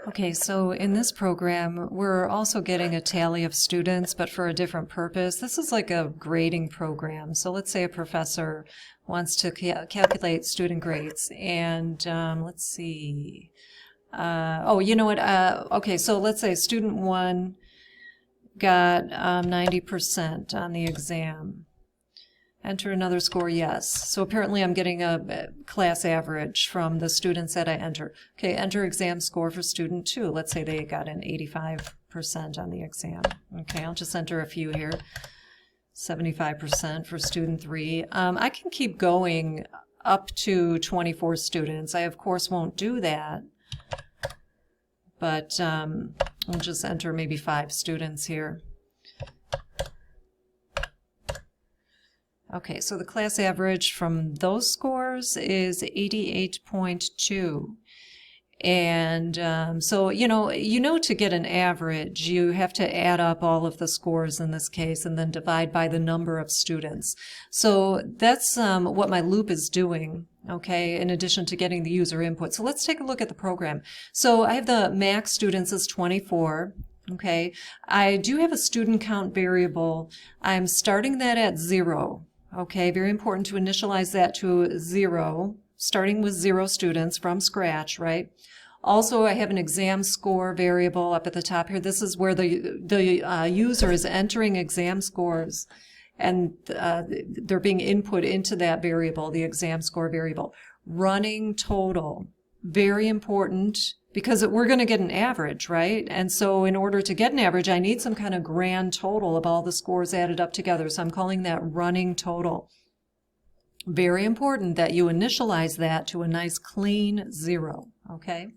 Okay, so in this program, we're also getting a tally of students, but for a different purpose. This is like a grading program. So let's say a professor wants to calculate student grades, and let's see. Oh, you know what? Okay, so let's say student 1 got 90% on the exam. Enter another score, yes. So apparently I'm getting a class average from the students that I enter. Okay, enter exam score for student 2. Let's say they got an 85% on the exam. Okay, I'll just enter a few here. 75% for student 3. I can keep going up to 24 students. I, of course, won't do that. But we'll just enter maybe 5 students here. Okay, so the class average from those scores is 88.2. And so, you know, to get an average, you have to add up all of the scores in this case and then divide by the number of students. So that's what my loop is doing, okay, in addition to getting the user input. So let's take a look at the program. So I have the max students as 24. Okay, I do have a student count variable. I'm starting that at 0. Okay, very important to initialize that to 0, starting with 0 students from scratch, right? Also, I have an exam score variable up at the top here. This is where the user is entering exam scores, and they're being input into that variable, the exam score variable. Running total, very important, because we're going to get an average, right? And so in order to get an average, I need some kind of grand total of all the scores added up together. So I'm calling that running total. Very important that you initialize that to a nice clean 0, okay?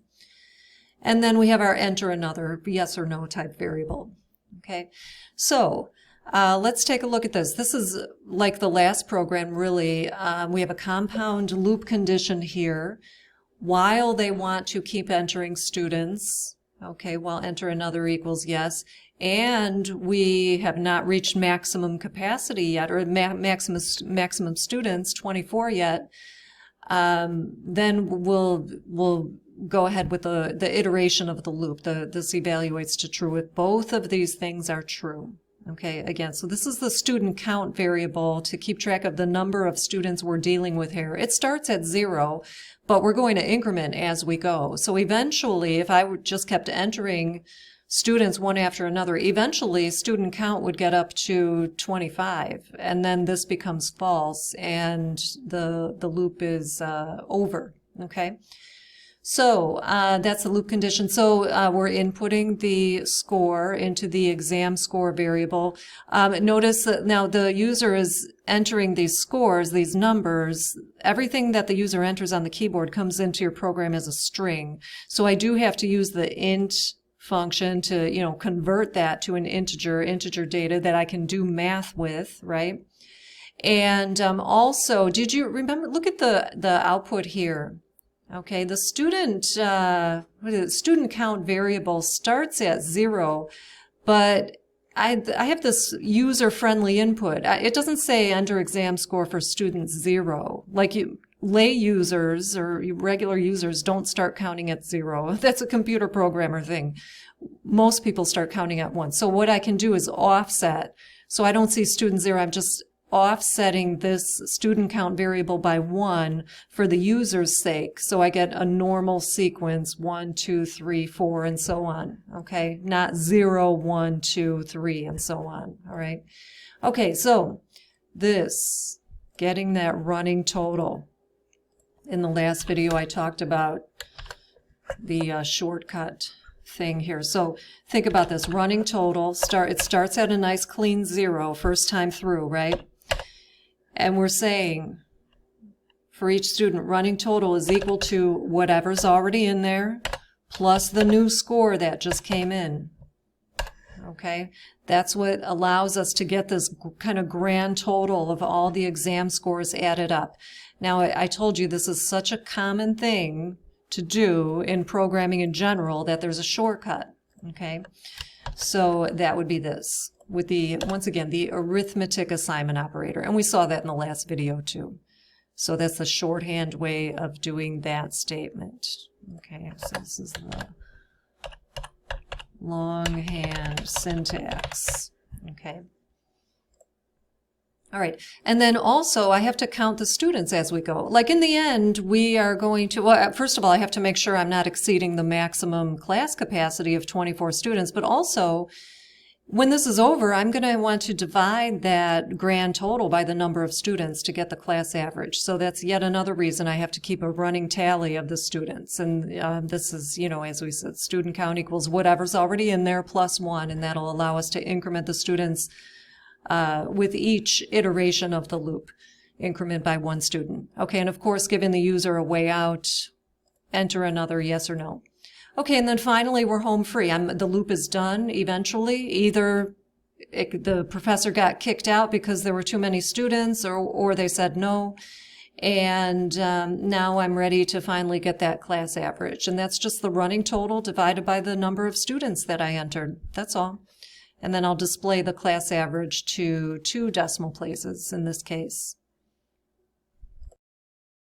And then we have our enter another yes or no type variable, okay? So let's take a look at this. This is like the last program, really. We have a compound loop condition here. While they want to keep entering students, okay, while enter another equals yes, and we have not reached maximum capacity yet, or maximum students, 24 yet, then we'll go ahead with the iteration of the loop. This evaluates to true if both of these things are true. Okay, again, so this is the student count variable to keep track of the number of students we're dealing with here. It starts at 0, but we're going to increment as we go. So eventually, if I just kept entering students one after another, eventually student count would get up to 25, and then this becomes false, and the loop is over, okay? So that's the loop condition. So we're inputting the score into the exam score variable. Notice that now the user is entering these scores, these numbers. Everything that the user enters on the keyboard comes into your program as a string. So I do have to use the int function to, you know, convert that to an integer data that I can do math with, right? And also, did you remember, look at the output here. Okay, the student count variable starts at 0, but I have this user-friendly input. It doesn't say enter exam score for student 0. Like lay users or regular users don't start counting at 0. That's a computer programmer thing. Most people start counting at 1. So what I can do is offset. So I don't see student 0. I'm just offsetting this student count variable by 1 for the user's sake. So I get a normal sequence, 1, 2, 3, 4, and so on. Okay, not 0, 1, 2, 3, and so on. All right. Okay, so this, getting that running total. In the last video, I talked about the shortcut thing here. So think about this. Running total, it starts at a nice clean 0 first time through, right? And we're saying for each student, running total is equal to whatever's already in there plus the new score that just came in. Okay, that's what allows us to get this kind of grand total of all the exam scores added up. Now, I told you this is such a common thing to do in programming in general that there's a shortcut. Okay, so that would be this with the, once again, the arithmetic assignment operator. And we saw that in the last video too. So that's the shorthand way of doing that statement. Okay, so this is the longhand syntax. Okay. All right. And then also I have to count the students as we go. Like in the end, we are going to, well, first of all, I have to make sure I'm not exceeding the maximum class capacity of 24 students, but also when this is over, I'm going to want to divide that grand total by the number of students to get the class average. So that's yet another reason I have to keep a running tally of the students. And this is, as we said, student count equals whatever's already in there plus 1, and that'll allow us to increment the students with each iteration of the loop, increment by 1 student. Okay, and of course, giving the user a way out, enter another yes or no. Okay, and then finally, we're home free. The loop is done eventually. Either the professor got kicked out because there were too many students, or they said no. And now I'm ready to finally get that class average. And that's just the running total divided by the number of students that I entered. That's all. And then I'll display the class average to 2 decimal places in this case.